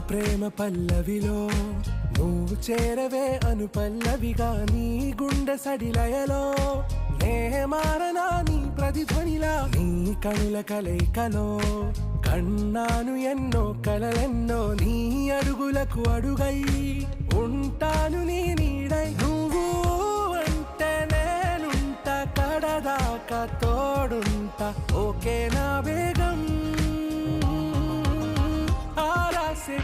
ప్రేమ పల్లవిలో నువ్వు చేరవే అను పల్లవిగా నీ గుండె సడిలయలో నే మారనా నీ ప్రతిధ్వనిలా నీ కనుల కలయికలో కన్నాను ఎన్నో కలలెన్నో నీ అడుగులకు అడుగై ఉంటాను నీ నీడై నువ్వు అంటే నేనుంట కడదాకా తోడుంటా ఓకే నా బేగం ఆరాసే